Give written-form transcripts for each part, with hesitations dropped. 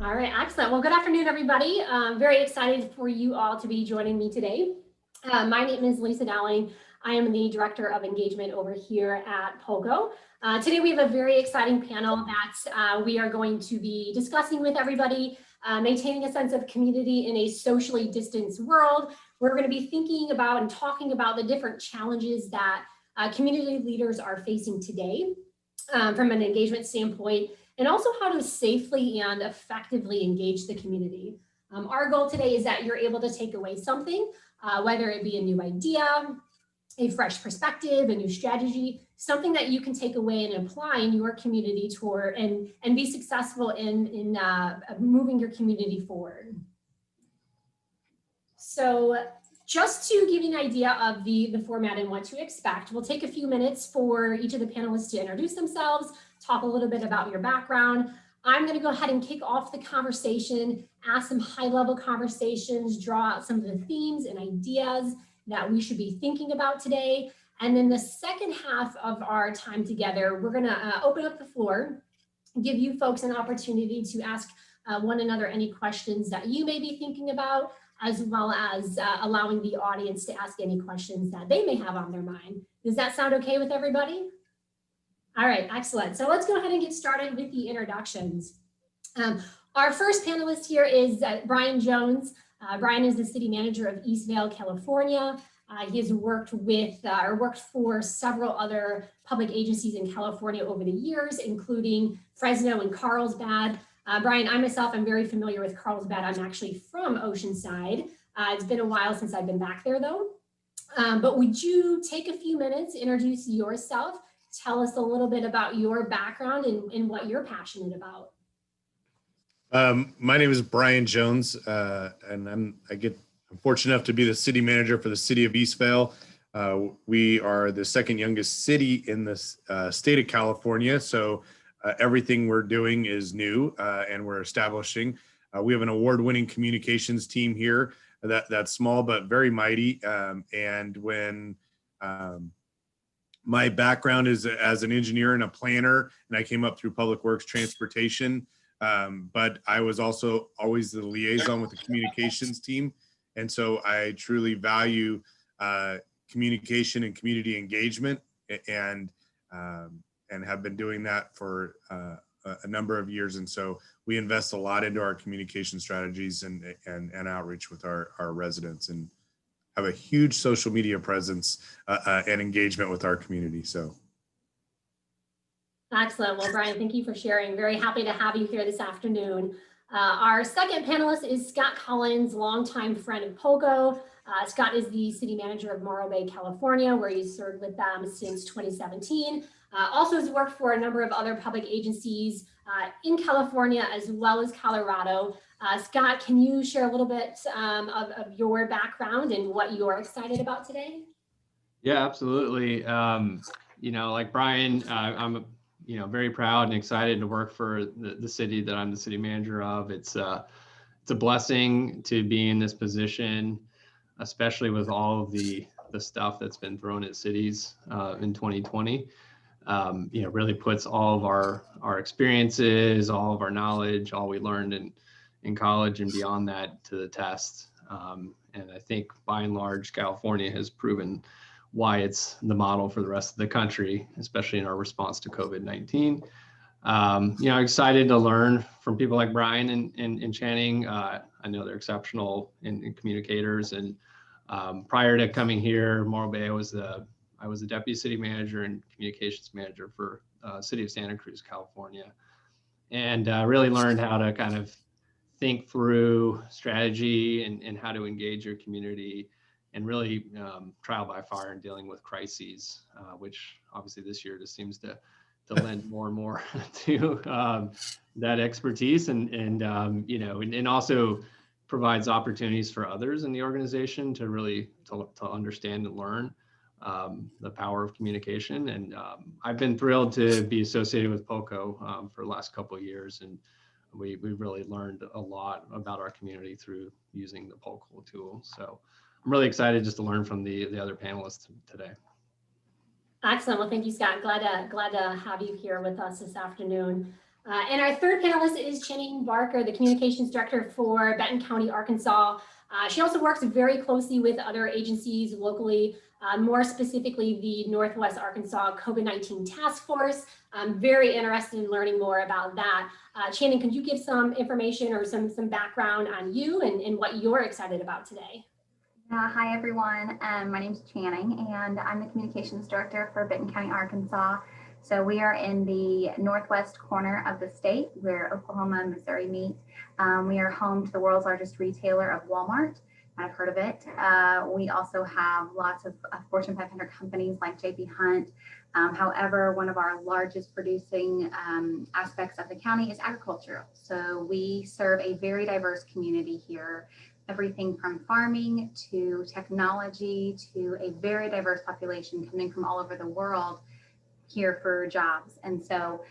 All right, excellent. Well, good afternoon, everybody. Very excited for you all to be joining me today. My name is Lisa Dowling. I am the Director of Engagement over here at POGO. Today we have a very exciting panel that we are going to be discussing with everybody, maintaining a sense of community in a socially distanced world. We're going to be thinking about and talking about the different challenges that community leaders are facing today from an engagement standpoint, and also how to safely and effectively engage the community. Our goal today is that you're able to take away something, whether it be a new idea, a fresh perspective, a new strategy, something that you can take away and apply in your community toward and be successful in moving your community forward. So just to give you an idea of the format and what to expect, we'll take a few minutes for each of the panelists to introduce themselves, talk a little bit about your background. I'm going to go ahead and kick off the conversation, ask some high-level conversations, draw out some of the themes and ideas that we should be thinking about today. And then the second half of our time together, we're going to open up the floor, give you folks an opportunity to ask one another any questions that you may be thinking about, as well as allowing the audience to ask any questions that they may have on their mind. Does that sound okay with everybody? All right, excellent. So let's go ahead and get started with the introductions. Our first panelist here is Bryan Jones. Bryan is the city manager of Eastvale, California. He has worked with or worked for several other public agencies in California over the years, including Fresno and Carlsbad. Bryan, I myself am very familiar with Carlsbad. I'm actually from Oceanside. It's been a while since I've been back there though. But would you take a few minutes, introduce yourself, tell us a little bit about your background and what you're passionate about? My name is Bryan Jones, and I'm fortunate enough to be the city manager for the city of Eastvale. We are the second youngest city in the state of California, so everything we're doing is new, and we're establishing. We have an award-winning communications team here that's small but very mighty. And when my background is as an engineer and a planner, and I came up through public works transportation, but I was also always the liaison with the communications team. And so I truly value communication and community engagement, and have been doing that for a number of years. And so we invest a lot into our communication strategies and outreach with our residents, and have a huge social media presence and engagement with our community. So. Excellent. Well, Bryan, thank you for sharing. Very happy to have you here this afternoon. Our second panelist is Scott Collins, longtime friend of POGO. Scott is the city manager of Morro Bay, California, where he's served with them since 2017. Also has worked for a number of other public agencies in California as well as Colorado. Scott, can you share a little bit of your background and what you are excited about today? Yeah, absolutely. Like Bryan, I'm very proud and excited to work for the city that I'm the city manager of. It's a blessing to be in this position, especially with all of the stuff that's been thrown at cities in 2020. Really puts all of our experiences, all of our knowledge, all we learned in college and beyond that to the test. And I think by and large, California has proven why it's the model for the rest of the country, especially in our response to COVID-19. Excited to learn from people like Bryan and Channing. I know they're exceptional in communicators. And prior to coming here, Morro Bay, I was the deputy city manager and communications manager for city of Santa Cruz, California, and really learned how to kind of think through strategy and how to engage your community, and really trial by fire and dealing with crises, which obviously this year just seems to lend more and more to that expertise, and also provides opportunities for others in the organization to really to understand and learn the power of communication. And I've been thrilled to be associated with POGO for the last couple of years, and we really learned a lot about our community through using the POGO tool. So I'm really excited just to learn from the other panelists today. Excellent. Well, thank you, Scott. Glad to have you here with us this afternoon. And our third panelist is Channing Barker, the Communications Director for Benton County, Arkansas. She also works very closely with other agencies locally, more specifically the Northwest Arkansas COVID-19 Task Force. I'm very interested in learning more about that. Channing, could you give some information or some background on you and what you're excited about today? Hi, everyone. My name is Channing, and I'm the Communications Director for Benton County, Arkansas. So we are in the northwest corner of the state where Oklahoma and Missouri meet. We are home to the world's largest retailer of Walmart. I've heard of it. We also have lots of Fortune 500 companies like JP Hunt. However, one of our largest producing aspects of the county is agriculture. So we serve a very diverse community here, everything from farming to technology to a very diverse population coming from all over the world here for jobs. And so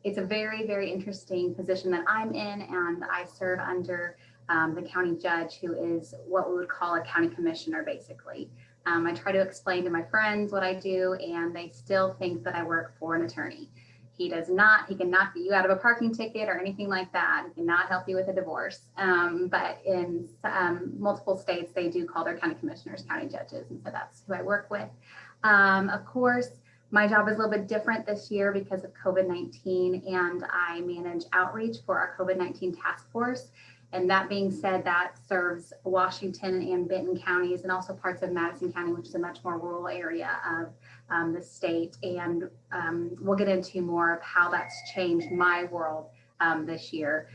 it's a very, very interesting position that I'm in, and I serve under the county judge, who is what we would call a county commissioner, basically. I try to explain to my friends what I do, and they still think that I work for an attorney. He cannot get you out of a parking ticket or anything like that. He cannot help you with a divorce. But in multiple states, they do call their county commissioners county judges. And so that's who I work with. Of course, my job is a little bit different this year because of COVID-19, and I manage outreach for our COVID-19 task force. And that being said, that serves Washington and Benton counties and also parts of Madison County, which is a much more rural area of the state. And we'll get into more of how that's changed my world this year.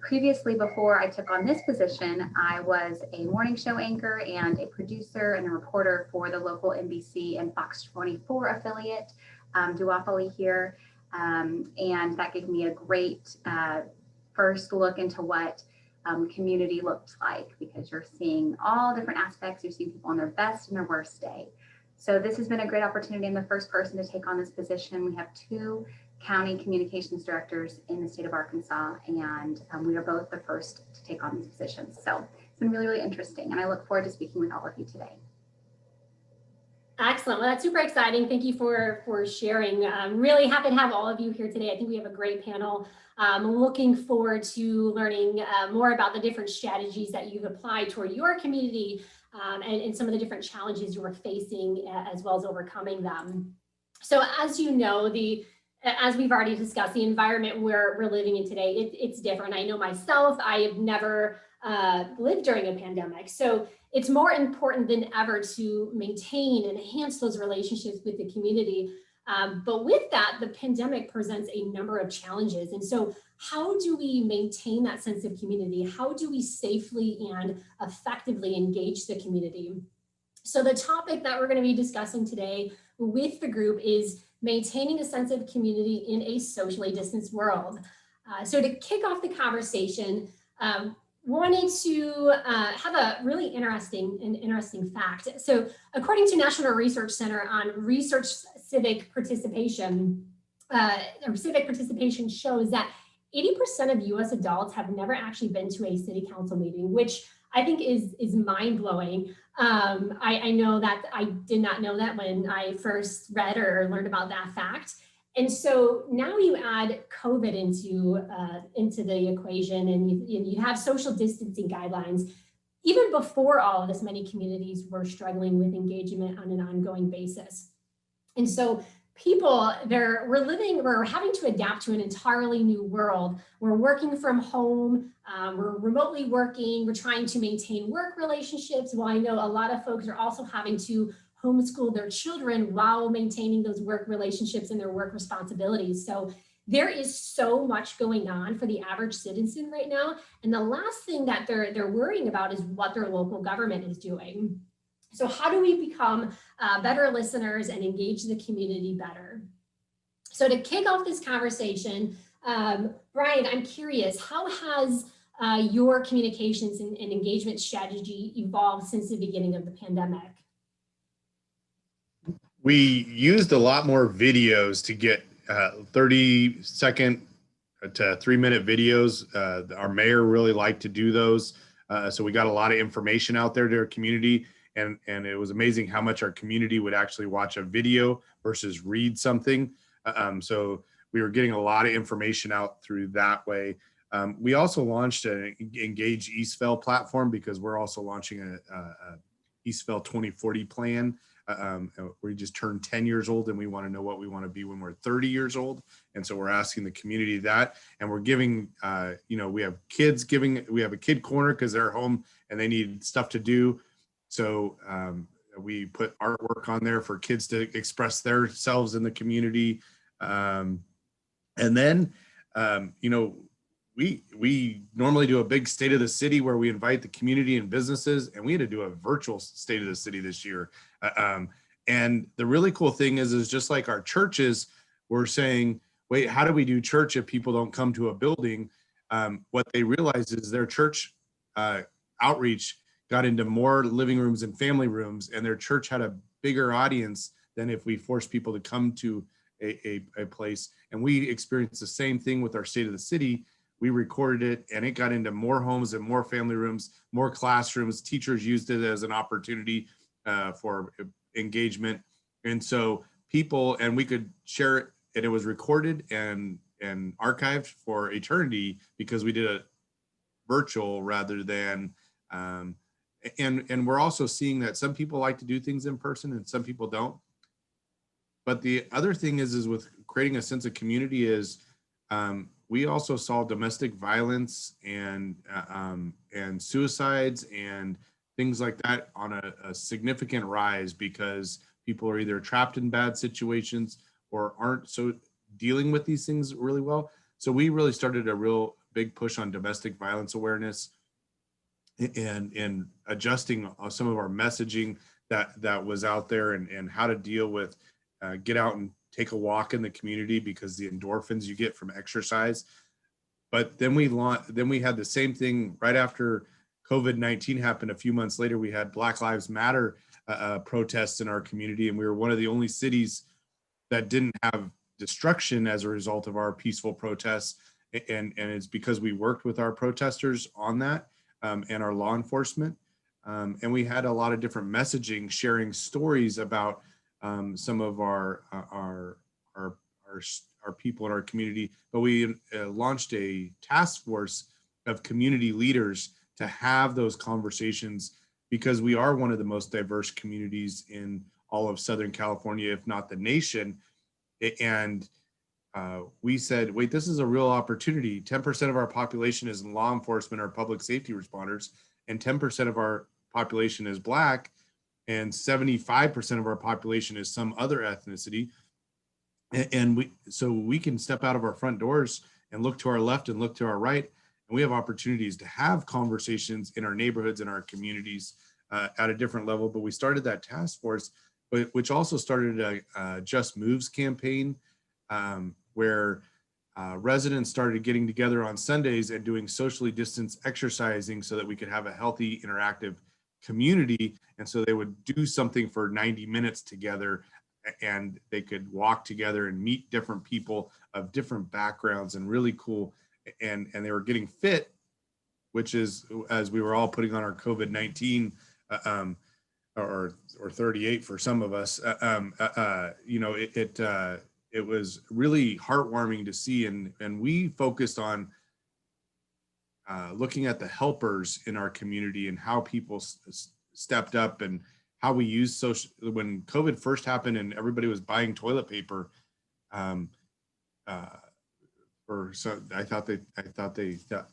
Previously, before I took on this position, I was a morning show anchor and a producer and a reporter for the local NBC and Fox 24 affiliate, duopoly here. And that gave me a great first look into what community looked like, because you're seeing all different aspects. You're seeing people on their best and their worst day. So this has been a great opportunity. I'm the first person to take on this position. We have 2 county communications directors in the state of Arkansas, and we are both the first to take on these positions. So it's been really, really interesting, and I look forward to speaking with all of you today. Excellent. Well, that's super exciting. Thank you for sharing. I'm really happy to have all of you here today. I think we have a great panel. Looking forward to learning more about the different strategies that you've applied toward your community and some of the different challenges you are facing, as well as overcoming them. So as you know, as we've already discussed, the environment we're living in today, it's different. I know myself, I have never lived during a pandemic. So it's more important than ever to maintain and enhance those relationships with the community. But with that, the pandemic presents a number of challenges. And so how do we maintain that sense of community? How do we safely and effectively engage the community? So the topic that we're going to be discussing today with the group is maintaining a sense of community in a socially distanced world. So to kick off the conversation, wanted to have a really interesting fact. So according to National Research Center on Research Civic Participation, civic participation shows that 80% of US adults have never actually been to a city council meeting, which I think is mind-blowing. I know that I did not know that when I first read or learned about that fact. And so now you add COVID into the equation, and you have social distancing guidelines. Even before all of this, many communities were struggling with engagement on an ongoing basis. And so we're having to adapt to an entirely new world. We're working from home, we're remotely working, we're trying to maintain work relationships. While I know a lot of folks are also having to homeschool their children while maintaining those work relationships and their work responsibilities. So there is so much going on for the average citizen right now. And the last thing that they're worrying about is what their local government is doing. So how do we become better listeners and engage the community better? So to kick off this conversation, Bryan, I'm curious, how has your communications and engagement strategy evolved since the beginning of the pandemic? We used a lot more videos to get 30-second to 3-minute videos. Our mayor really liked to do those. So we got a lot of information out there to our community. And it was amazing how much our community would actually watch a video versus read something. So we were getting a lot of information out through that way. We also launched an Engage Eastvale platform because we're also launching a Eastvale 2040 plan. We just turned 10 years old and we want to know what we want to be when we're 30 years old. And so we're asking the community that, and we're giving, we have kids we have a kid corner because they're home and they need stuff to do. So we put artwork on there for kids to express themselves in the community. And then, we normally do a big state of the city where we invite the community and businesses, and we had to do a virtual state of the city this year. And the really cool thing is just like our churches were saying, wait, how do we do church if people don't come to a building? What they realized is their church outreach got into more living rooms and family rooms, and their church had a bigger audience than if we forced people to come to a place. And we experienced the same thing with our state of the city. We recorded it and it got into more homes and more family rooms, more classrooms. Teachers used it as an opportunity for engagement. And so and we could share it, and it was recorded and archived for eternity because we did it virtual rather than, and we're also seeing that some people like to do things in person and some people don't. But the other thing is with creating a sense of community is, we also saw domestic violence and suicides and things like that on a significant rise because people are either trapped in bad situations or aren't so dealing with these things really well. So we really started a real big push on domestic violence awareness and adjusting some of our messaging that was out there and how to deal with, get out and take a walk in the community because the endorphins you get from exercise. But then we had the same thing right after COVID-19 happened. A few months later, we had Black Lives Matter protests in our community, and we were one of the only cities that didn't have destruction as a result of our peaceful protests. And it's because we worked with our protesters on that and our law enforcement. And we had a lot of different messaging, sharing stories about some of our people in our community, but we launched a task force of community leaders to have those conversations because we are one of the most diverse communities in all of Southern California, if not the nation. And we said, wait, this is a real opportunity. 10% of our population is in law enforcement or public safety responders, and 10% of our population is Black, and 75% of our population is some other ethnicity. And so we can step out of our front doors and look to our left and look to our right, and we have opportunities to have conversations in our neighborhoods and our communities at a different level. But we started that task force, which also started a Just Moves campaign where residents started getting together on Sundays and doing socially distanced exercising so that we could have a healthy, interactive community. And so they would do something for 90 minutes together, and they could walk together and meet different people of different backgrounds and really cool. And they were getting fit, which is, as we were all putting on our COVID-19 or 38 for some of us, it was really heartwarming to see. And we focused on looking at the helpers in our community and how people stepped up and how we use social. When COVID first happened and everybody was buying toilet paper, I thought the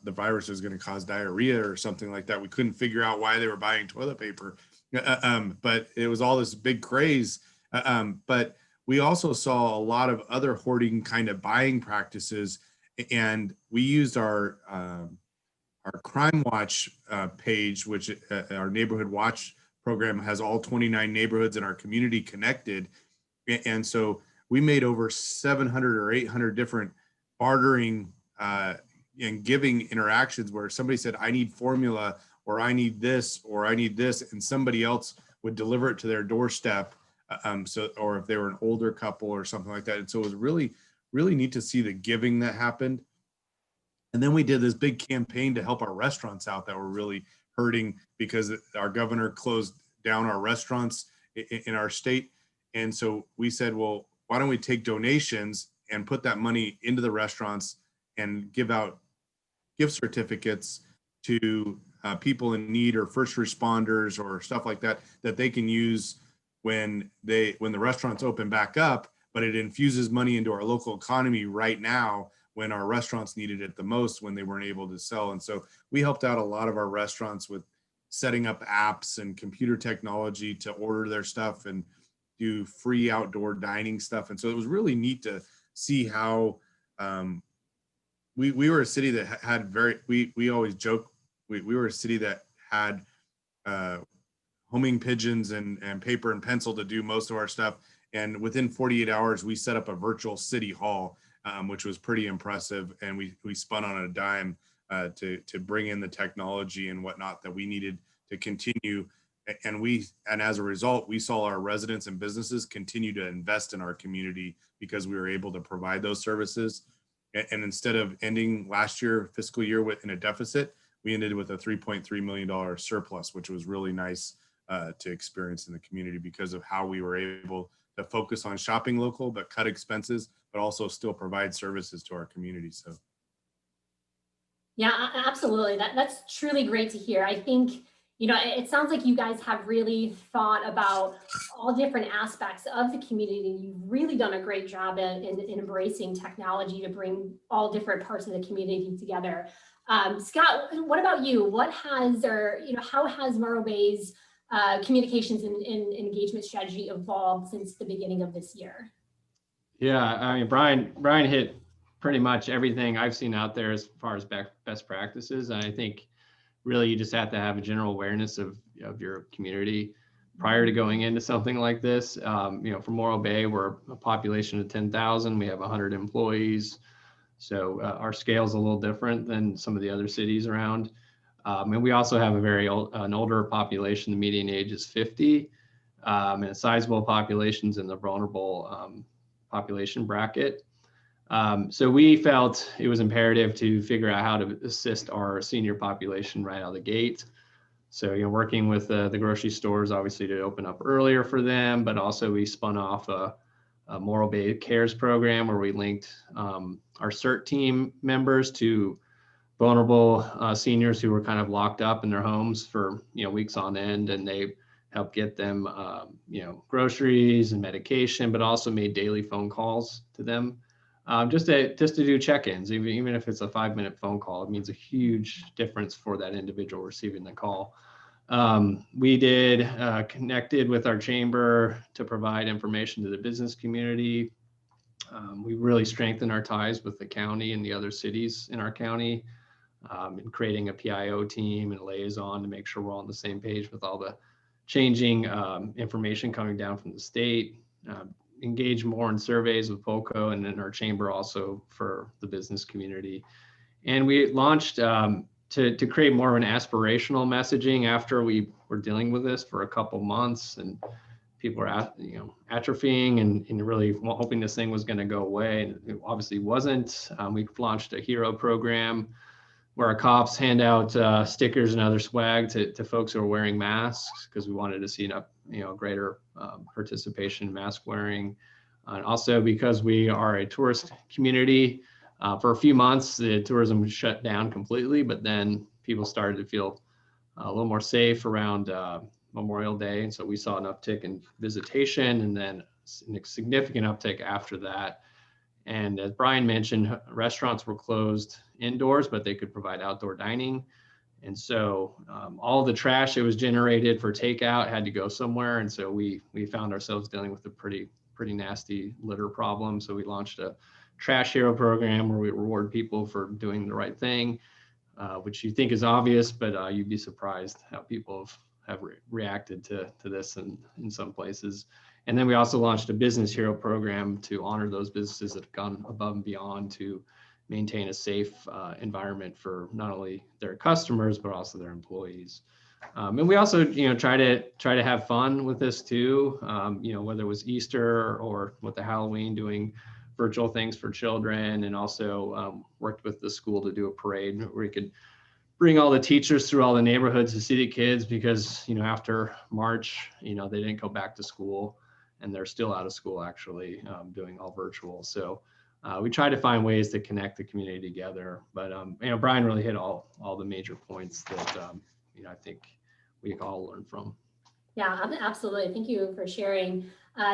virus was going to cause diarrhea or something like that. We couldn't figure out why they were buying toilet paper, but it was all this big craze. But we also saw a lot of other hoarding kind of buying practices, and we used our Crime Watch page, which our neighborhood watch program has all 29 neighborhoods in our community connected. And so we made over 700 or 800 different bartering and giving interactions where somebody said, I need formula, or I need this, or I need this, and somebody else would deliver it to their doorstep. Or if they were an older couple or something like that. And so it was really, really neat to see the giving that happened. And then we did this big campaign to help our restaurants out that were really hurting because our governor closed down our restaurants in our state. And so we said, well, why don't we take donations and put that money into the restaurants and give out gift certificates to people in need or first responders or stuff like that, that they can use when the restaurants open back up, but it infuses money into our local economy right now when our restaurants needed it the most, when they weren't able to sell. And so we helped out a lot of our restaurants with setting up apps and computer technology to order their stuff and do free outdoor dining stuff. And so it was really neat to see how we were a city that had we always joke, we were a city that had homing pigeons and paper and pencil to do most of our stuff. And within 48 hours, we set up a virtual city hall, which was pretty impressive. And we spun on a dime to bring in the technology and whatnot that we needed to continue. And as a result, we saw our residents and businesses continue to invest in our community because we were able to provide those services. And instead of ending last year fiscal year in a deficit, we ended with a $3.3 million surplus, which was really nice to experience in the community because of how we were able to focus on shopping local, but cut expenses, but also still provide services to our community. So. Yeah, absolutely. That's truly great to hear. I think, it sounds like you guys have really thought about all different aspects of the community. You've really done a great job in embracing technology to bring all different parts of the community together. Scott, what about you? How has Morro Bay's communications and engagement strategy evolved since the beginning of this year? Yeah, I mean, Bryan hit pretty much everything I've seen out there as far as best practices. And I think really you just have to have a general awareness of your community prior to going into something like this. For Morro Bay, we're a population of 10,000. We have 100 employees. So our scale is a little different than some of the other cities around. And we also have an older population. The median age is 50, and a sizable populations in the vulnerable population bracket. So we felt it was imperative to figure out how to assist our senior population right out of the gate. So, working with the grocery stores, obviously, to open up earlier for them, but also we spun off a Morro Bay Cares program where we linked our CERT team members to vulnerable seniors who were kind of locked up in their homes for weeks on end, and they helped get them groceries and medication, but also made daily phone calls to them just to do check-ins. Even if it's a 5-minute phone call, it means a huge difference for that individual receiving the call. We did connected with our chamber to provide information to the business community. We really strengthened our ties with the county and the other cities in our county, in creating a PIO team and a liaison to make sure we're all on the same page with all the changing information coming down from the state. Engage more in surveys with POCO and then our chamber also for the business community. And we launched to create more of an aspirational messaging after we were dealing with this for a couple months, and people were atrophying and really hoping this thing was going to go away. And it obviously wasn't. We launched a hero program where our cops hand out stickers and other swag to folks who are wearing masks, because we wanted to see greater participation in mask wearing. And also because we are a tourist community, for a few months, the tourism was shut down completely, but then people started to feel a little more safe around Memorial Day. And so we saw an uptick in visitation and then a significant uptick after that. And as Bryan mentioned, restaurants were closed indoors, but they could provide outdoor dining. And so all the trash that was generated for takeout had to go somewhere. And so we found ourselves dealing with a pretty nasty litter problem. So we launched a trash hero program where we reward people for doing the right thing, which you think is obvious, but you'd be surprised how people have reacted to this in some places. And then we also launched a business hero program to honor those businesses that have gone above and beyond to maintain a safe environment for not only their customers, but also their employees. And we also, try to have fun with this too, whether it was Easter or with the Halloween, doing virtual things for children, and also worked with the school to do a parade where we could bring all the teachers through all the neighborhoods to see the kids, because, after March, they didn't go back to school, and they're still out of school actually, doing all virtual. So we try to find ways to connect the community together. But Bryan really hit all the major points that I think we can all learn from. Yeah, absolutely. Thank you for sharing.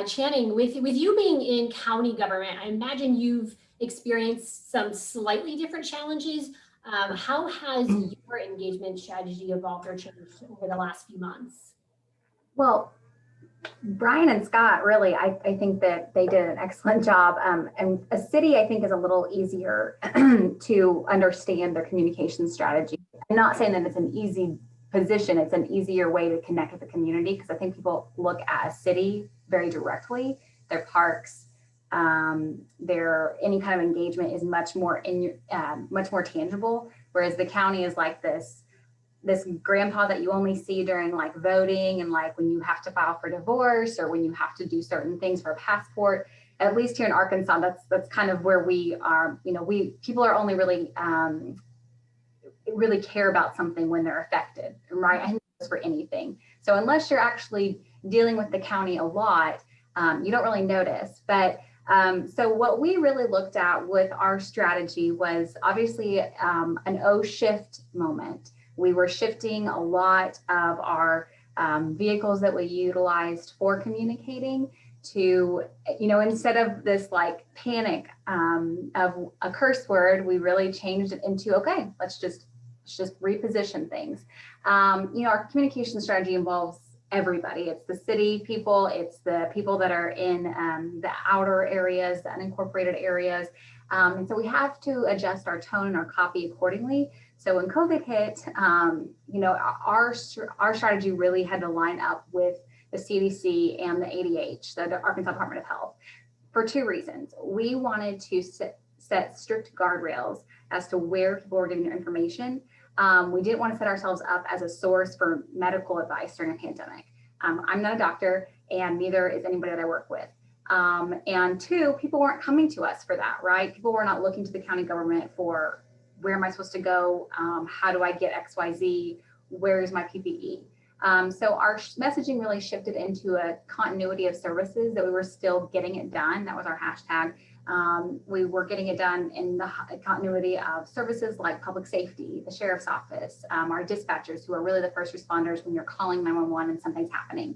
Channing, with you being in county government, I imagine you've experienced some slightly different challenges. How has your engagement strategy evolved or changed over the last few months? Well, Bryan and Scott, really, I think that they did an excellent job. And a city, I think, is a little easier to understand their communication strategy. I'm not saying that it's an easy position, it's an easier way to connect with the community, because I think people look at a city very directly. Their parks, their any kind of engagement is much more tangible, whereas the county is like this grandpa that you only see during like voting and like when you have to file for divorce or when you have to do certain things for a passport. At least here in Arkansas, that's kind of where we are. People are only really care about something when they're affected, right? And that's for anything. So unless you're actually dealing with the county a lot, you don't really notice. But so what we really looked at with our strategy was obviously an O shift moment. We were shifting a lot of our vehicles that we utilized for communicating to, instead of this like panic of a curse word, we really changed it into, okay, let's just reposition things. Our communication strategy involves everybody. It's the city people, it's the people that are in the outer areas, the unincorporated areas. And so we have to adjust our tone and our copy accordingly. So when COVID hit, our strategy really had to line up with the CDC and the ADH, the Arkansas Department of Health, for two reasons. We wanted to set strict guardrails as to where people were getting their information. We didn't want to set ourselves up as a source for medical advice during a pandemic. I'm not a doctor, and neither is anybody that I work with. And two, people weren't coming to us for that, right? People were not looking to the county government for where am I supposed to go? How do I get XYZ? Where is my PPE? So our messaging really shifted into a continuity of services that we were still getting it done. That was our hashtag. We were getting it done in the continuity of services like public safety, the sheriff's office, our dispatchers, who are really the first responders when you're calling 911 and something's happening.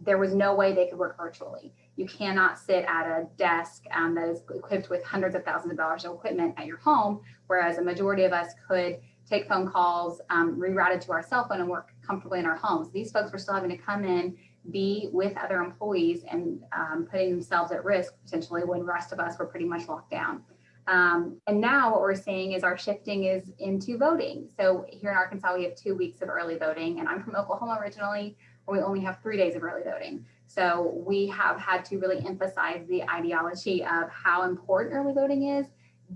There was no way they could work virtually. You cannot sit at a desk that is equipped with hundreds of thousands of dollars of equipment at your home, whereas a majority of us could take phone calls, reroute it to our cell phone and work comfortably in our homes. These folks were still having to come in, be with other employees and putting themselves at risk potentially when the rest of us were pretty much locked down. And now what we're seeing is our shifting is into voting. So here in Arkansas, we have 2 weeks of early voting, and I'm from Oklahoma originally, where we only have 3 days of early voting. So we have had to really emphasize the ideology of how important early voting is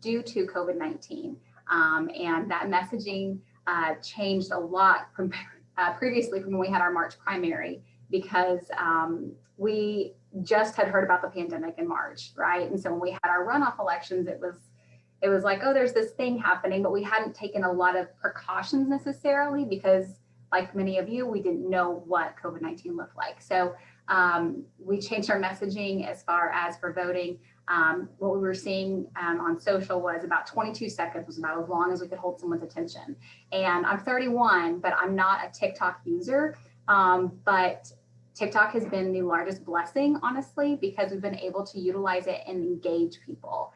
due to COVID-19. And that messaging changed a lot from previously from when we had our March primary, because we just had heard about the pandemic in March, right? And so when we had our runoff elections, it was like, oh, there's this thing happening, but we hadn't taken a lot of precautions necessarily because, like many of you, we didn't know what COVID-19 looked like. So we changed our messaging as far as for voting. What we were seeing on social was about 22 seconds was about as long as we could hold someone's attention. And I'm 31, but I'm not a TikTok user. But TikTok has been the largest blessing, honestly, because we've been able to utilize it and engage people.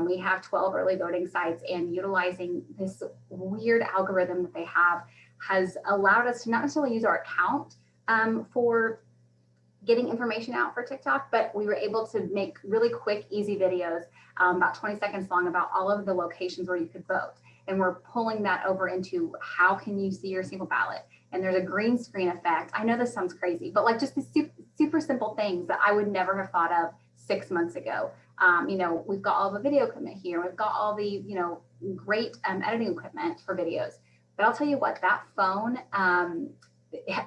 We have 12 early voting sites, and utilizing this weird algorithm that they have has allowed us to not necessarily use our account for getting information out for TikTok, but we were able to make really quick, easy videos, about 20 seconds long, about all of the locations where you could vote. And we're pulling that over into how can you see your single ballot? And there's a green screen effect. I know this sounds crazy, but like just the super simple things that I would never have thought of 6 months ago. We've got all the video equipment here. We've got all the, great editing equipment for videos. But I'll tell you what, that phone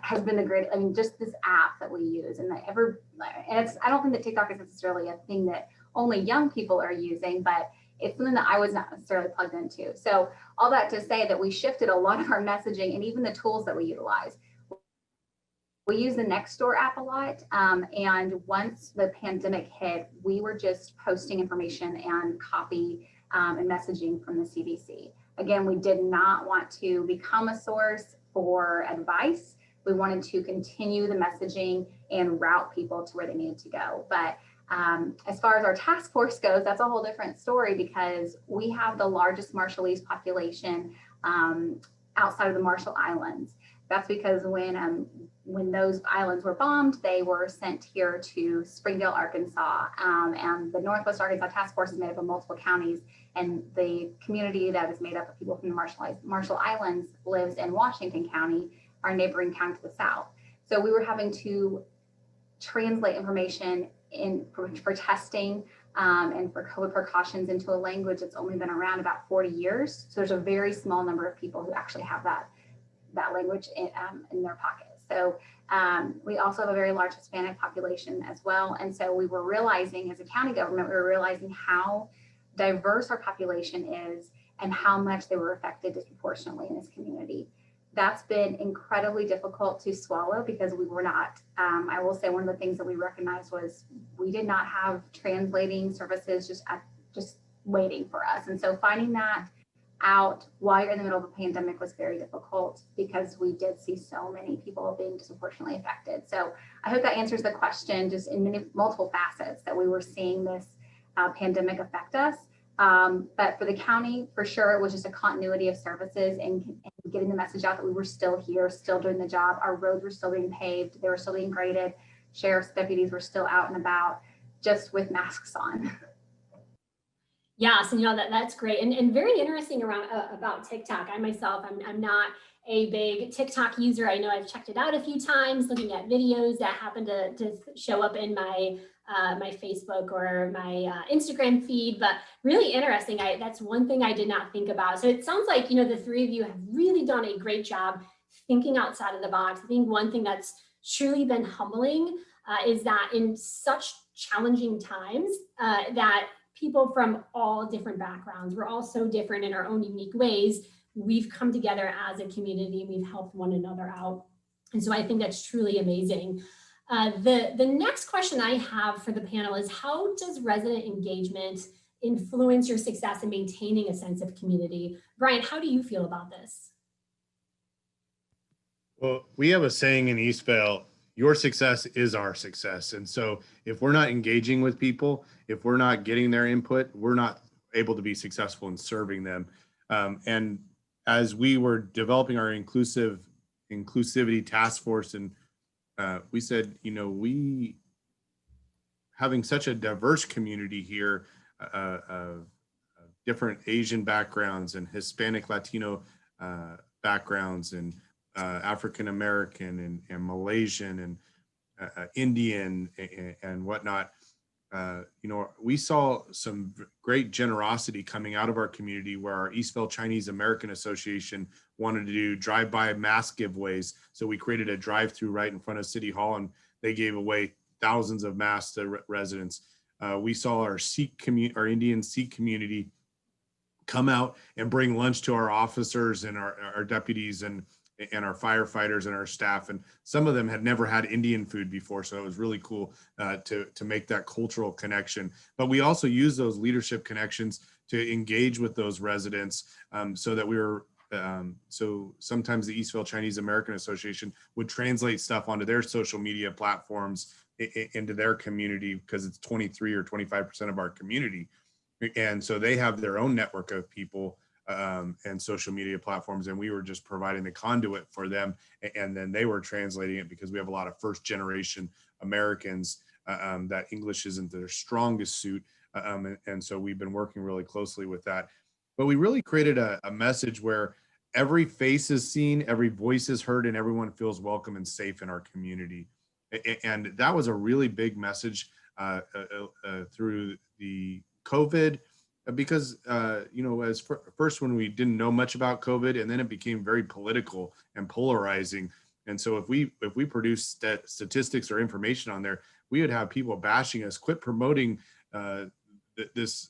has been the great, just this app that we use, and I don't think that TikTok is necessarily a thing that only young people are using, but it's something that I was not necessarily plugged into. So all that to say that we shifted a lot of our messaging and even the tools that we utilize. we use the Nextdoor app a lot. And once the pandemic hit, we were just posting information and copy and messaging from the CDC. Again, we did not want to become a source for advice. We wanted to continue the messaging and route people to where they needed to go. But as far as our task force goes, that's a whole different story because we have the largest Marshallese population outside of the Marshall Islands. That's because when those islands were bombed, they were sent here to Springdale, Arkansas, and the Northwest Arkansas Task Force is made up of multiple counties, and the community that is made up of people from the Marshall Islands lives in Washington County, our neighboring county to the south. So we were having to translate information for testing and for COVID precautions into a language that's only been around about 40 years. So there's a very small number of people who actually have that language in their pockets. So we also have a very large Hispanic population as well. And so we were realizing as a county government, we were realizing how diverse our population is and how much they were affected disproportionately in this community. That's been incredibly difficult to swallow because we were not, I will say one of the things that we recognized was we did not have translating services just waiting for us. And so finding that out while you're in the middle of a pandemic was very difficult because we did see so many people being disproportionately affected. So I hope that answers the question just in multiple facets that we were seeing this pandemic affect us. But for the county, for sure, it was just a continuity of services and getting the message out that we were still here, still doing the job. Our roads were still being paved. They were still being graded. Sheriff's deputies were still out and about just with masks on. Yes, and that's great and very interesting about TikTok. I myself, I'm not a big TikTok user. I know I've checked it out a few times, looking at videos that happen to show up in my my Facebook or my Instagram feed, but really interesting. That's one thing I did not think about. So it sounds like, the three of you have really done a great job thinking outside of the box. I think one thing that's truly been humbling is that in such challenging times that people from all different backgrounds, we're all so different in our own unique ways. We've come together as a community and we've helped one another out. And so I think that's truly amazing. The next question I have for the panel is, how does resident engagement influence your success in maintaining a sense of community? Bryan, how do you feel about this? Well, we have a saying in Eastvale, your success is our success. And so if we're not engaging with people, if we're not getting their input, we're not able to be successful in serving them. And as we were developing our inclusivity task force, and we said, we having such a diverse community here of different Asian backgrounds and Hispanic Latino backgrounds and African American and Malaysian and Indian and whatnot. We saw some great generosity coming out of our community where our Eastvale Chinese American Association wanted to do drive-by mask giveaways. So we created a drive-through right in front of City Hall, and they gave away thousands of masks to residents. We saw our our Indian Sikh community come out and bring lunch to our officers and our deputies and our firefighters and our staff. And some of them had never had Indian food before. So it was really cool to make that cultural connection. But we also use those leadership connections to engage with those residents so that we were, so sometimes the Eastvale Chinese American Association would translate stuff onto their social media platforms into their community because it's 23 or 25% of our community. And so they have their own network of people and social media platforms, and we were just providing the conduit for them, and then they were translating it because we have a lot of first generation Americans that English isn't their strongest suit, and so we've been working really closely with that. But we really created a message where every face is seen, every voice is heard, and everyone feels welcome and safe in our community. And that was a really big message through the COVID, because first when we didn't know much about COVID, and then it became very political and polarizing. And so if we produce statistics or information on there, we would have people bashing us, quit promoting this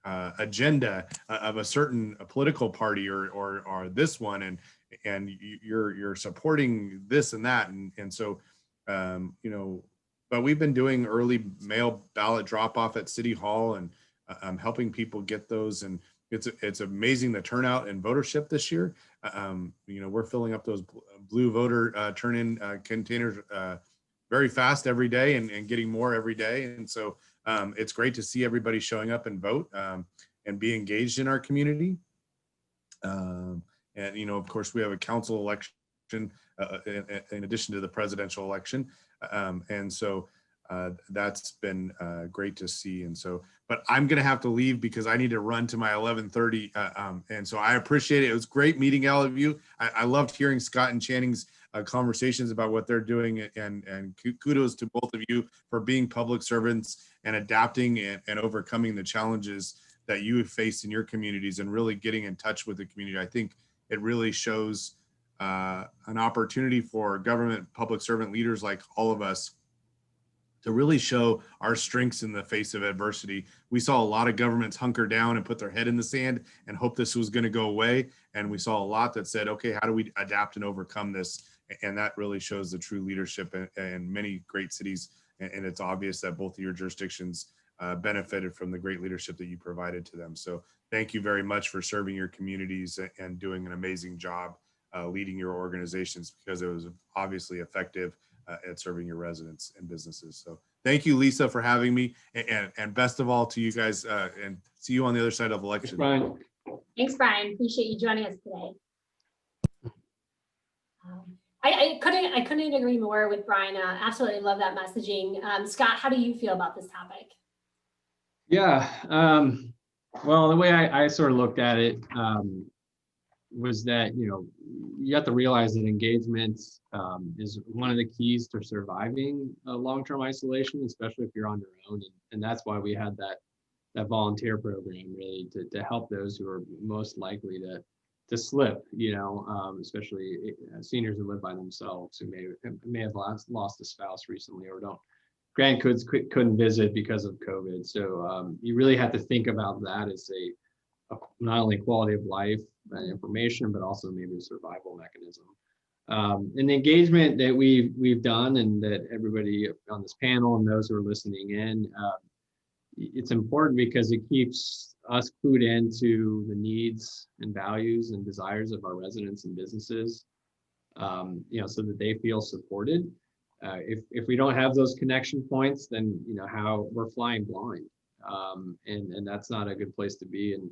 agenda of a certain political party or this one, and you're supporting this and that. And so, you know, but we've been doing early mail ballot drop off at City Hall, and helping people get those. And it's amazing the turnout and votership this year. You know, we're filling up those blue voter turn-in containers very fast every day, and getting more every day. And so it's great to see everybody showing up and vote, and be engaged in our community. And, you know, of course, we have a council election in addition to the presidential election. And so that's been great to see. And so, but I'm going to have to leave because I need to run to my 11:30. And so I appreciate it. It was great meeting all of you. I loved hearing Scott and Channing's conversations about what they're doing, and kudos to both of you for being public servants and adapting and overcoming the challenges that you have faced in your communities, and really getting in touch with the community. I think it really shows an opportunity for government public servant leaders like all of us to really show our strengths in the face of adversity. We saw a lot of governments hunker down and put their head in the sand and hope this was going to go away. And we saw a lot that said, okay, how do we adapt and overcome this? And that really shows the true leadership in many great cities. And it's obvious that both of your jurisdictions benefited from the great leadership that you provided to them. So thank you very much for serving your communities and doing an amazing job leading your organizations, because it was obviously effective at serving your residents and businesses. So thank you, Lisa, for having me, and best of all to you guys, and see you on the other side of election. Brian. Thanks, Brian. Appreciate you joining us today. I couldn't agree more with Brian. Absolutely love that messaging. Scott, how do you feel about this topic? Yeah, well, the way I sort of looked at it was that, you know, you have to realize that engagement is one of the keys to surviving long-term isolation, especially if you're on your own. And that's why we had that volunteer program, really, to help those who are most likely to slip, you know, especially seniors who live by themselves, who may have lost a spouse recently, or grandkids couldn't visit because of COVID. So you really have to think about that as not only quality of life and information, but also maybe a survival mechanism. And the engagement that we've done, and that everybody on this panel and those who are listening in, it's important because it keeps us clued into the needs and values and desires of our residents and businesses, you know, so that they feel supported. If we don't have those connection points, then, you know, how we're flying blind, and that's not a good place to be, and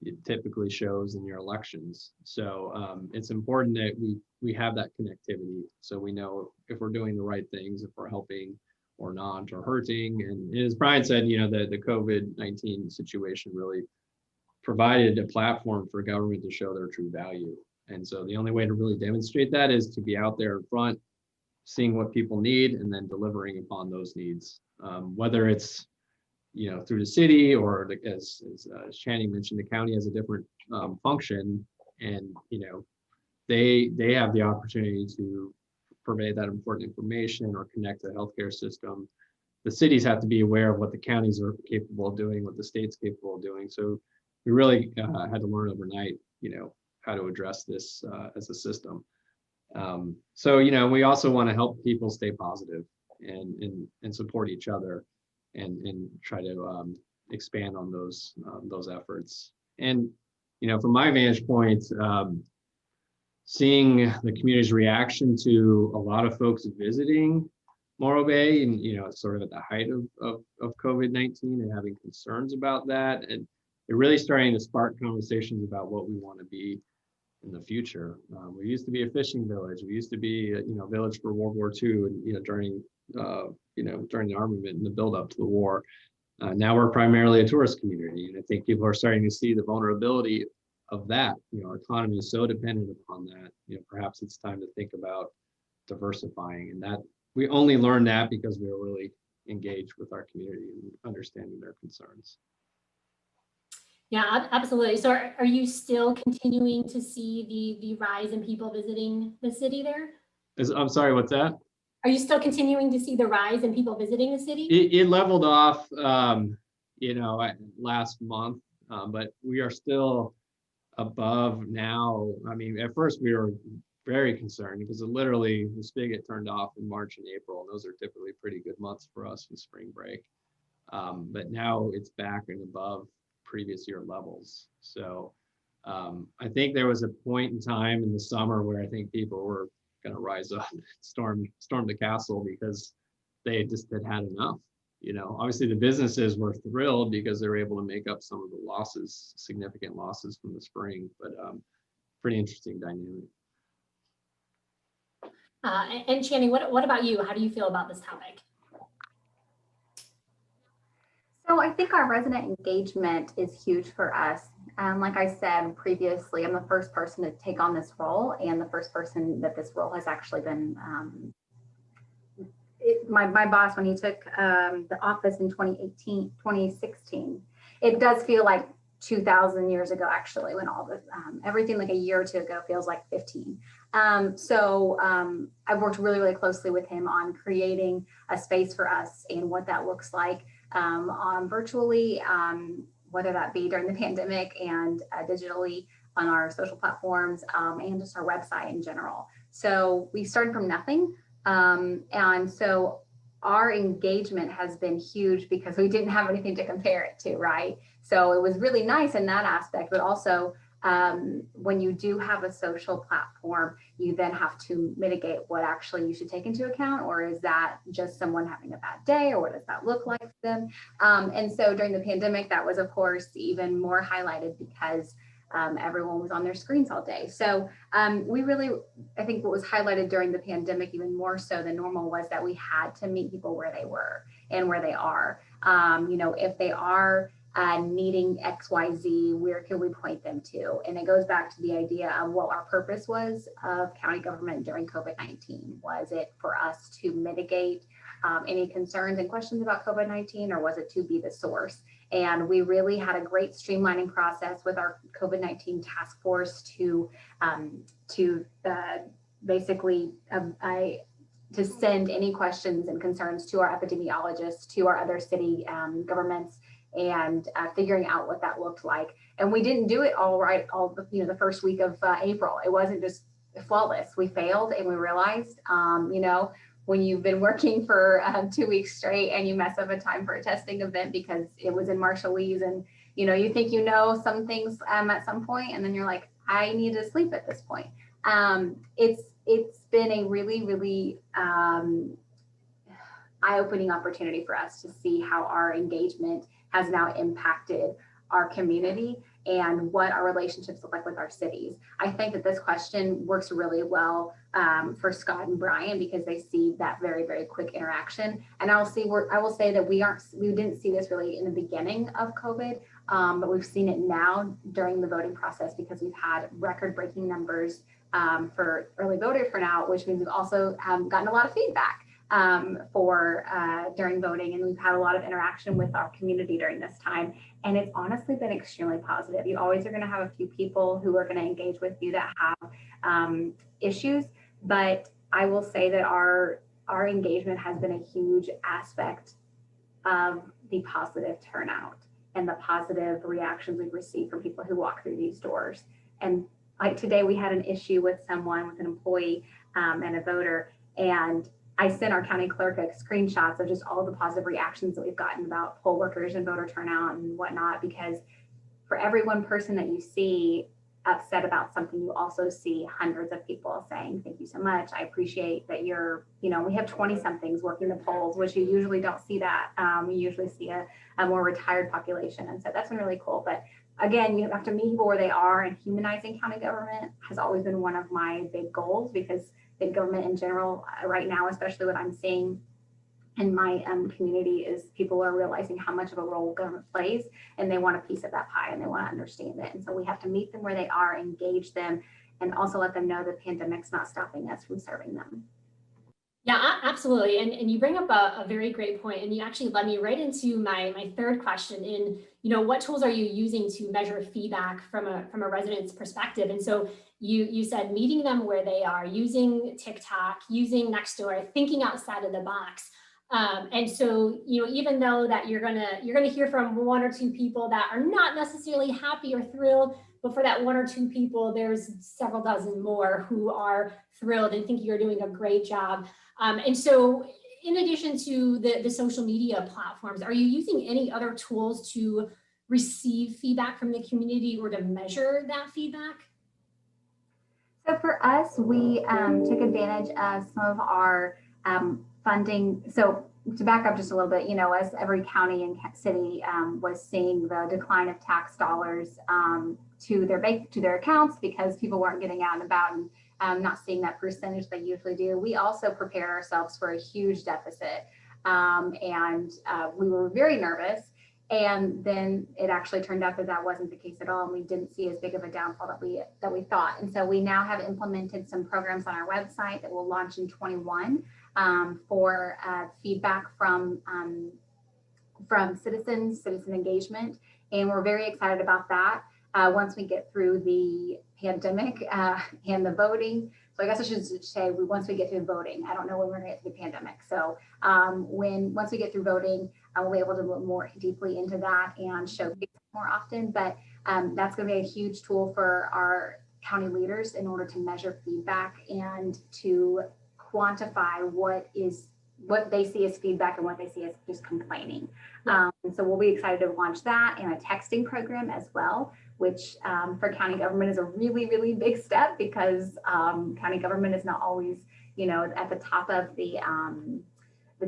it typically shows in your elections. So it's important that we have that connectivity, so we know if we're doing the right things, if we're helping or not, or hurting. And as Brian said, you know, the COVID-19 situation really provided a platform for government to show their true value. And so the only way to really demonstrate that is to be out there in front, seeing what people need, and then delivering upon those needs, whether it's, you know, through the city, or as Channing mentioned, the county has a different function, and, you know, they have the opportunity to provide that important information or connect to the healthcare system. The cities have to be aware of what the counties are capable of doing, what the state's capable of doing. So we really had to learn overnight, you know, how to address this as a system. So, you know, we also want to help people stay positive and support each other, and try to expand on those efforts. And, you know, from my vantage point, seeing the community's reaction to a lot of folks visiting Morro Bay, and, you know, sort of at the height of COVID-19, and having concerns about that, and it really starting to spark conversations about what we want to be in the future. We used to be a fishing village. We used to be a, you know, village for World War II, and, you know, during the armament and the build up to the war. Now we're primarily a tourist community, and I think people are starting to see the vulnerability of that. You know, our economy is so dependent upon that. You know, perhaps it's time to think about diversifying, and that we only learned that because we were really engaged with our community and understanding their concerns. Yeah, absolutely. So are you still continuing to see the rise in people visiting the city there? I'm sorry, what's that? Are you still continuing to see the rise in people visiting the city? It leveled off, you know, last month, but we are still above now. I mean, at first we were very concerned because literally the spigot turned off in March and April, and those are typically pretty good months for us with spring break. But now it's back and above previous year levels. So I think there was a point in time in the summer where I think people were going to rise up, storm the castle because they just had enough. You know, obviously the businesses were thrilled because they were able to make up some of the losses, significant losses from the spring, but pretty interesting dynamic. And Channing, what about you? How do you feel about this topic? So I think our resident engagement is huge for us. Like I said previously, I'm the first person to take on this role and the first person that this role has actually been, my boss, when he took the office in 2016, it does feel like 2,000 years ago, actually, when all this, everything like a year or two ago feels like 15. So I've worked really, really closely with him on creating a space for us and what that looks like on virtually, whether that be during the pandemic and digitally on our social platforms and just our website in general. So we started from nothing. And so our engagement has been huge because we didn't have anything to compare it to, right? So it was really nice in that aspect, but also when you do have a social platform, you then have to mitigate what actually you should take into account, or is that just someone having a bad day, or what does that look like for them? And so during the pandemic, that was, of course, even more highlighted because everyone was on their screens all day. So we really, I think what was highlighted during the pandemic, even more so than normal, was that we had to meet people where they were and where they are. You know, if they are needing XYZ, where can we point them to? And it goes back to the idea of what our purpose was of county government during COVID-19. Was it for us to mitigate any concerns and questions about COVID-19, or was it to be the source? And we really had a great streamlining process with our COVID-19 task force to basically to send any questions and concerns to our epidemiologists, to our other city governments, and figuring out what that looked like. And we didn't do it all right, the first week of April. It wasn't just flawless. We failed, and we realized, when you've been working for 2 weeks straight and you mess up a time for a testing event because it was in Marshallese, and you think some things at some point, and then you're like, I need to sleep at this point. It's been a really, really eye-opening opportunity for us to see how our engagement has now impacted our community and what our relationships look like with our cities. I think that this question works really well for Scott and Bryan because they see that very, very quick interaction. And I will say that we didn't see this really in the beginning of COVID, but we've seen it now during the voting process because we've had record-breaking numbers for early voter turnout, which means we've also gotten a lot of feedback during voting, and we've had a lot of interaction with our community during this time, and it's honestly been extremely positive. You always are going to have a few people who are going to engage with you that have issues, but I will say that our engagement has been a huge aspect of the positive turnout and the positive reactions we've received from people who walk through these doors. And like today, we had an issue with an employee and a voter, and I sent our county clerk screenshots of just all the positive reactions that we've gotten about poll workers and voter turnout and whatnot, because for every one person that you see upset about something, you also see hundreds of people saying, thank you so much. I appreciate that we have 20 somethings working the polls, which you usually don't see that. You usually see a more retired population. And so that's been really cool. But again, you have to meet people where they are, and humanizing county government has always been one of my big goals, because big government in general right now, especially what I'm seeing in my community, is people are realizing how much of a role government plays, and they want a piece of that pie and they want to understand it. And so we have to meet them where they are, engage them, and also let them know the pandemic's not stopping us from serving them. Yeah, absolutely. And you bring up a very great point, and you actually led me right into my third question in, what tools are you using to measure feedback from a resident's perspective? And so you said meeting them where they are, using TikTok, using Nextdoor, thinking outside of the box. And so, even though that you're gonna hear from one or two people that are not necessarily happy or thrilled, but for that one or two people, there's several dozen more who are thrilled and think you're doing a great job. And so in addition to the social media platforms, are you using any other tools to receive feedback from the community or to measure that feedback? So for us, we took advantage of some of our funding. So to back up just a little bit, you know, as every county and city was seeing the decline of tax dollars to their accounts because people weren't getting out and about and not seeing that percentage they usually do. We also prepared ourselves for a huge deficit, and we were very nervous. And then it actually turned out that that wasn't the case at all, and we didn't see as big of a downfall that we thought. And so we now have implemented some programs on our website that will launch in 21 for feedback from citizen engagement, and we're very excited about that. Once we get through the pandemic and the voting. So I guess I should say once we get through voting. I don't know when we're going to get through the pandemic. So once we get through voting, we'll be able to look more deeply into that and showcase more often. But that's going to be a huge tool for our county leaders in order to measure feedback and to quantify what they see as feedback and what they see as just complaining. So we'll be excited to launch that and a texting program as well, which for county government is a really, really big step because county government is not always, you know, at the top of the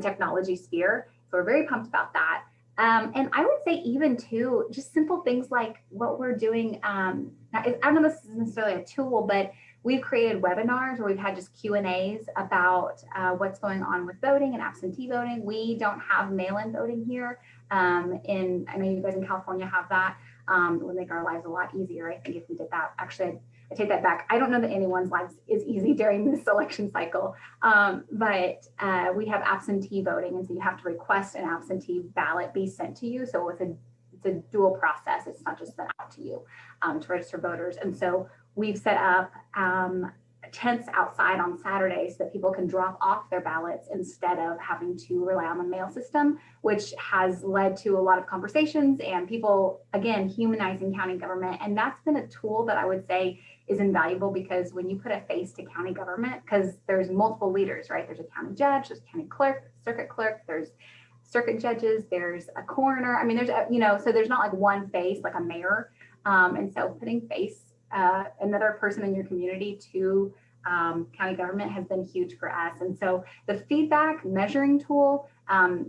technology sphere. So we're very pumped about that. And I would say even too, just simple things like what we're doing. I don't know if this is necessarily a tool, but we've created webinars where we've had just Q&As about what's going on with voting and absentee voting. We don't have mail-in voting here. I know you guys in California have that. It would make our lives a lot easier, I think, if we did that. Actually, I take that back. I don't know that anyone's lives is easy during this election cycle, but we have absentee voting, and so you have to request an absentee ballot be sent to you. So it's a dual process. It's not just sent out to you to register voters. And so we've set up tents outside on Saturdays so that people can drop off their ballots instead of having to rely on the mail system, which has led to a lot of conversations and people, again, humanizing county government. And that's been a tool that I would say is invaluable because when you put a face to county government, because there's multiple leaders, right? There's a county judge, there's county clerk, circuit clerk, there's circuit judges, there's a coroner. I mean, there's, so there's not like one face, like a mayor. And so putting face, another person in your community to county government has been huge for us. And so the feedback measuring tool,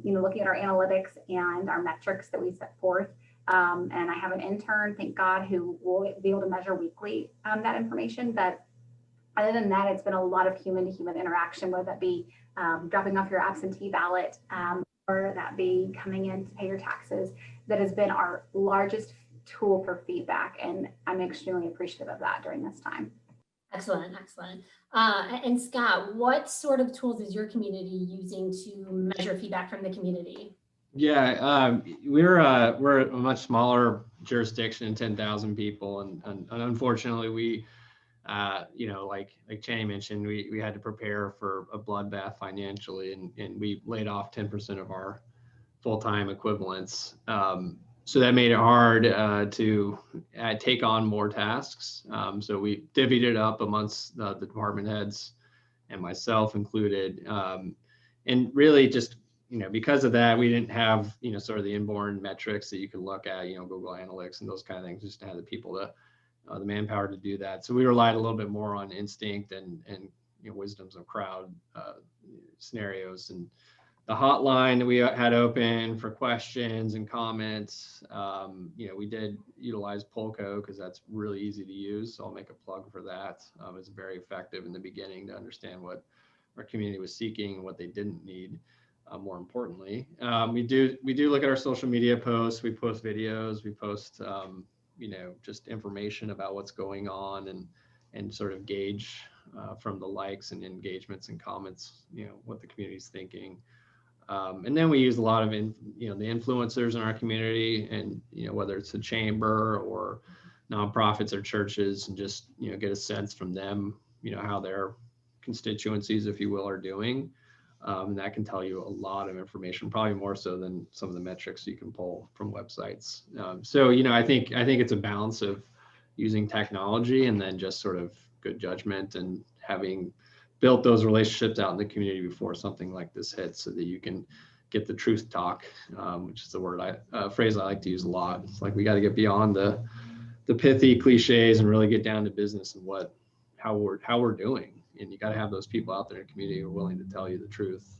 looking at our analytics and our metrics that we set forth. And I have an intern, thank God, who will be able to measure weekly that information. But other than that, it's been a lot of human to human interaction, whether that be dropping off your absentee ballot or that be coming in to pay your taxes. That has been our largest tool for feedback. And I'm extremely appreciative of that during this time. Excellent, excellent. And Scott, what sort of tools is your community using to measure feedback from the community? Yeah, we're a much smaller jurisdiction, 10,000 people, and unfortunately, we, like Channing mentioned, we had to prepare for a bloodbath financially, and we laid off 10% of our full-time equivalents. So that made it hard to take on more tasks. So we divvied it up amongst the department heads and myself included. And really just, because of that, we didn't have, sort of the inborn metrics that you could look at, Google Analytics and those kind of things, just to have the people the manpower to do that. So we relied a little bit more on instinct and wisdoms of crowd scenarios. And the hotline that we had open for questions and comments, we did utilize Polko because that's really easy to use. So I'll make a plug for that. It's very effective in the beginning to understand what our community was seeking and what they didn't need. More importantly, we do look at our social media posts. We post videos. We post, just information about what's going on and sort of gauge from the likes and engagements and comments, what the community's thinking. And then we use a lot of, the influencers in our community and, whether it's a chamber or nonprofits or churches, and just, get a sense from them, how their constituencies, if you will, are doing. And that can tell you a lot of information, probably more so than some of the metrics you can pull from websites. So, I think it's a balance of, using technology, and then just sort of good judgment and having built those relationships out in the community before something like this hits, so that you can get the truth talk, which is a phrase I like to use a lot. It's like, we got to get beyond the pithy cliches and really get down to business and how we're doing. And you got to have those people out there in the community who are willing to tell you the truth,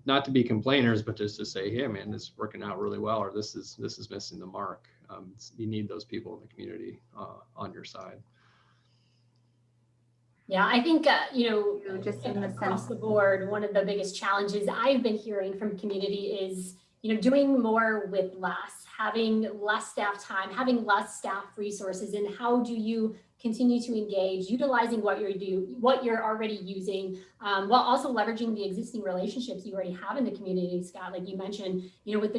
not to be complainers, but just to say, hey man, this is working out really well, or this is missing the mark. You need those people in the community on your side. Yeah, I think, Just in the across sense, the board, one of the biggest challenges I've been hearing from community is, doing more with less, having less staff time, having less staff resources, and how do you continue to engage, utilizing what you're already using, while also leveraging the existing relationships you already have in the community, Scott, like you mentioned, with the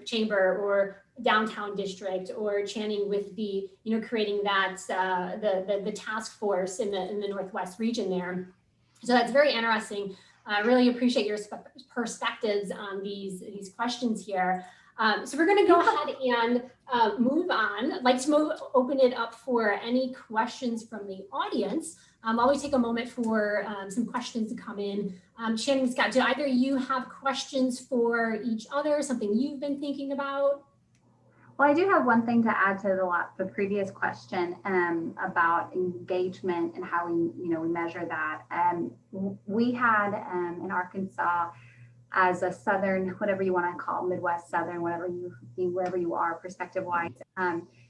chamber or downtown district, or Channing with the, creating that, the task force in the Northwest region there. So that's very interesting. I really appreciate your perspectives on these questions here. So we're going to go ahead and move on. I'd like to open it up for any questions from the audience. I'll always take a moment for some questions to come in. Channing, Scott, do either of you have questions for each other, something you've been thinking about? well, I do have one thing to add to the previous question about engagement and how we measure that. We had in Arkansas, as a Southern, whatever you want to call Midwest Southern, wherever you are perspective wise,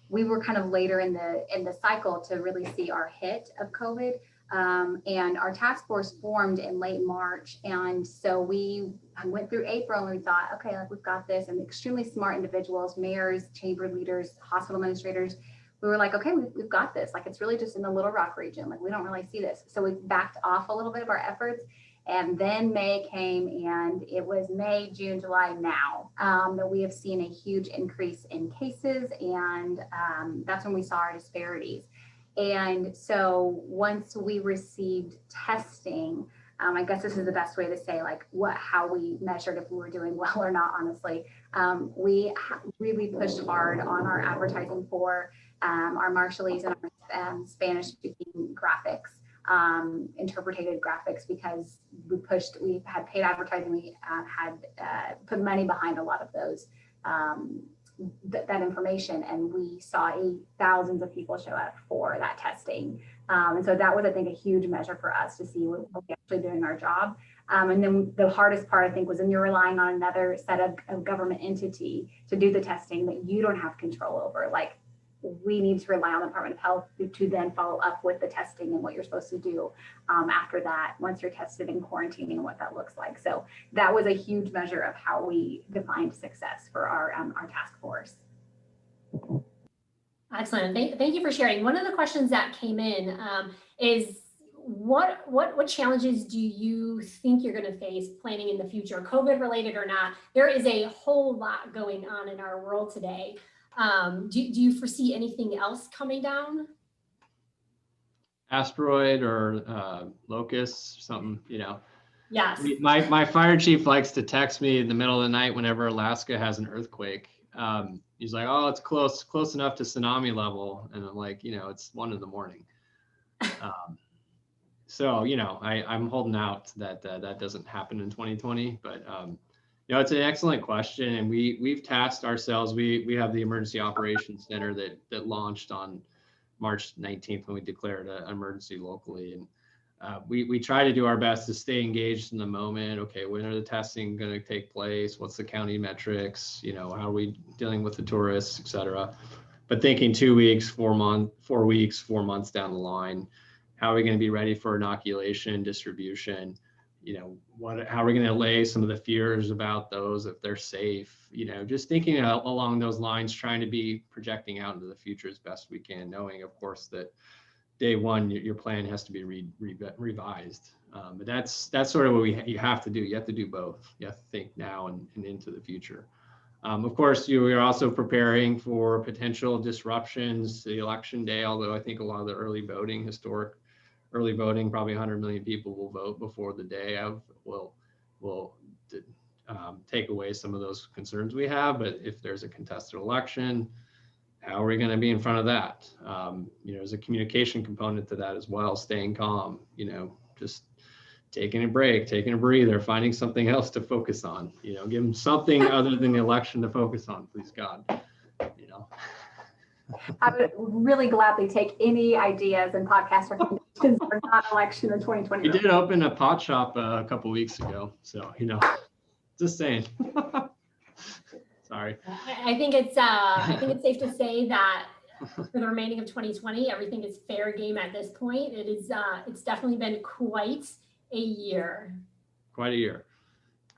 we were kind of later in the cycle to really see our hit of COVID. And our task force formed in late March. And so we went through April and we thought, okay, like we've got this, and extremely smart individuals, mayors, chamber leaders, hospital administrators. We were like, okay, we've got this. Like, it's really just in the Little Rock region. Like, we don't really see this. So we backed off a little bit of our efforts. And then May came, and it was May, June, July now that we have seen a huge increase in cases. And that's when we saw our disparities. And so once we received testing, I guess this is the best way to say like how we measured if we were doing well or not, honestly. We really pushed hard on our advertising for our Marshallese and our Spanish speaking graphics, interpreted graphics, because we had paid advertising, we had put money behind a lot of those that information, and we saw thousands of people show up for that testing. And so that was, I think, a huge measure for us to see we're actually doing our job. And then the hardest part, I think, was when you're relying on another set of government entity to do the testing that you don't have control over. Like, we need to rely on the Department of Health to then follow up with the testing and what you're supposed to do after that, once you're tested and quarantining, and what that looks like. So that was a huge measure of how we defined success for our task force. Excellent. Thank you for sharing. One of the questions that came in is what challenges do you think you're going to face planning in the future, COVID related or not? There is a whole lot going on in our world today. Do you foresee anything else coming down? Asteroid or locust, something, Yes. My fire chief likes to text me in the middle of the night whenever Alaska has an earthquake. He's like, oh, it's close enough to tsunami level. And I'm like, it's 1 a.m. So, I'm holding out that that doesn't happen in 2020, but it's an excellent question, and we've tasked ourselves. We have the Emergency Operations Center that launched on March 19th when we declared an emergency locally, and we try to do our best to stay engaged in the moment. Okay, when are the testing going to take place? What's the county metrics? How are we dealing with the tourists, et cetera? But thinking 2 weeks, 4 months down the line, how are we going to be ready for inoculation, distribution? How are we going to allay some of the fears about those, if they're safe? Just thinking along those lines, trying to be projecting out into the future as best we can, knowing, of course, that day one your plan has to be revised. But that's sort of what you have to do. You have to do both. You have to think now and into the future. Of course, we are also preparing for potential disruptions to the election day, although I think a lot of the historic early voting, probably 100 million people will vote before the day of, will take away some of those concerns we have. But if there's a contested election, how are we going to be in front of that? There's a communication component to that as well, staying calm, just taking a break, taking a breather, finding something else to focus on, give them something other than the election to focus on, please God, I would really gladly take any ideas and podcast recommendations for non-election in 2020. We did open a pot shop a couple weeks ago, so just saying. Sorry. I think it's safe to say that for the remaining of 2020, everything is fair game at this point. It's definitely been quite a year. Quite a year.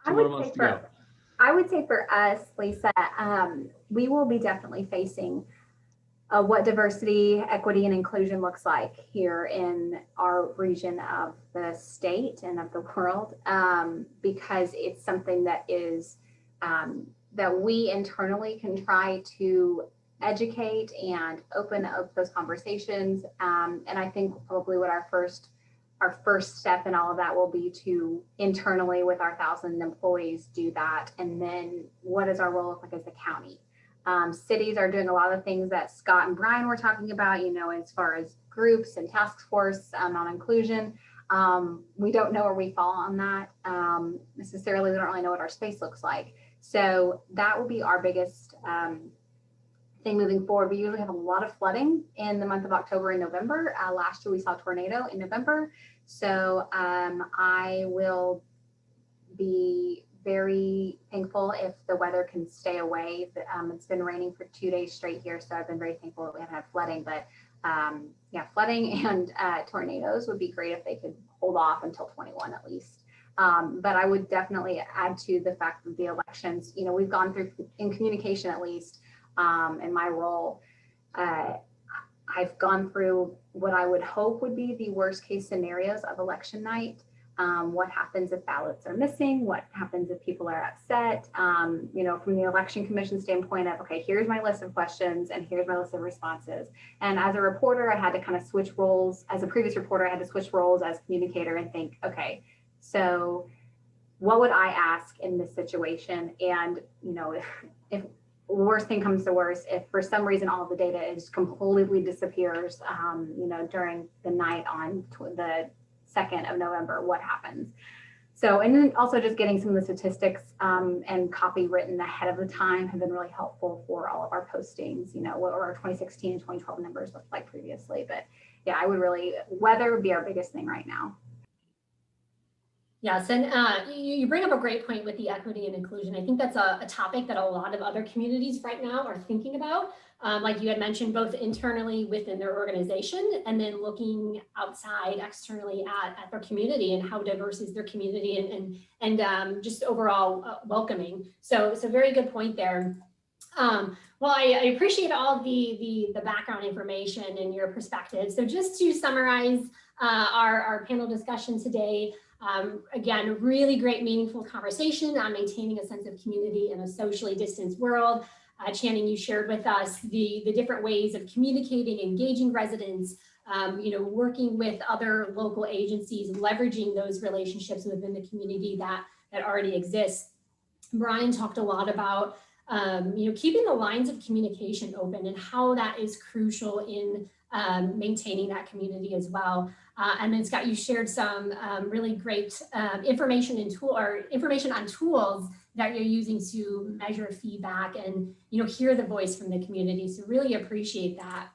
I would say for us, Lisa, we will be definitely facing what diversity, equity, and inclusion looks like here in our region of the state and of the world, because it's something that is that we internally can try to educate and open up those conversations. And I think probably what our first step in all of that will be to internally with our 1,000 employees do that. And then what does our role look like as the county? Cities are doing a lot of things that Scott and Bryan were talking about, as far as groups and task force on inclusion. We don't know where we fall on that necessarily. We don't really know what our space looks like. So that will be our biggest thing moving forward. We usually have a lot of flooding in the month of October and November. Last year we saw a tornado in November. So I will be very thankful if the weather can stay away. It's been raining for 2 days straight here, so I've been very thankful that we haven't had flooding. But flooding and tornadoes would be great if they could hold off until 21 at least. But I would definitely add to the fact that the elections, we've gone through, in communication at least, in my role, I've gone through what I would hope would be the worst case scenarios of election night. What happens if ballots are missing? What happens if people are upset? From the election commission standpoint of, okay, here's my list of questions and here's my list of responses. And as a reporter, I had to kind of switch roles. As a previous reporter, I had to switch roles as communicator and think, okay, so what would I ask in this situation? And, if worst thing comes to worst, if for some reason all of the data is completely disappears, during the night on the 2nd of November, what happens? So, and then also just getting some of the statistics and copy written ahead of the time have been really helpful for all of our postings, what our 2016 and 2012 numbers looked like previously. But yeah, weather would be our biggest thing right now. Yes, and you bring up a great point with the equity and inclusion. I think that's a topic that a lot of other communities right now are thinking about. Like you had mentioned, both internally within their organization and then looking outside externally at their community and how diverse is their community and just overall welcoming. So very good point there. Well, I appreciate all the background information and your perspective. So just to summarize our panel discussion today, again, really great, meaningful conversation on maintaining a sense of community in a socially distanced world. Channing, you shared with us the different ways of communicating, engaging residents, working with other local agencies, leveraging those relationships within the community that already exists. Bryan talked a lot about keeping the lines of communication open and how that is crucial in maintaining that community as well. And then Scott, you shared some really great information on tools that you're using to measure feedback and hear the voice from the community. So really appreciate that.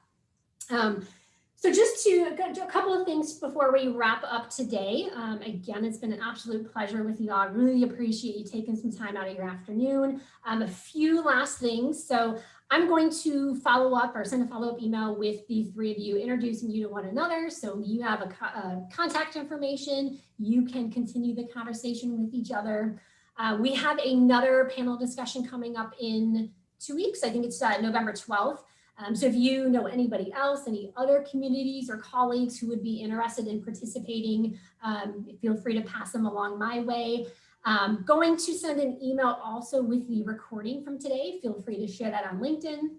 So just to a couple of things before we wrap up today. Again, it's been an absolute pleasure with you all. I really appreciate you taking some time out of your afternoon. A few last things. So I'm going to follow up or send a follow-up email with the three of you, introducing you to one another. So you have a contact information. You can continue the conversation with each other. We have another panel discussion coming up in 2 weeks. I think it's November 12th. So if you know anybody else, any other communities or colleagues who would be interested in participating, feel free to pass them along my way. Going to send an email also with the recording from today. Feel free to share that on LinkedIn.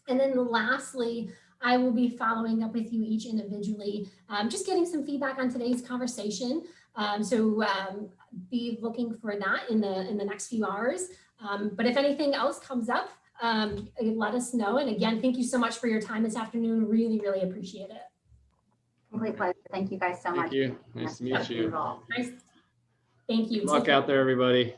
And then lastly, I will be following up with you each individually, just getting some feedback on today's conversation. So be looking for that in the next few hours. But if anything else comes up, let us know. And again, thank you so much for your time this afternoon. Really, really appreciate it. Complete pleasure. Thank you guys so much. Thank you. Nice to meet you. Nice. Thank you. Good luck out there, everybody.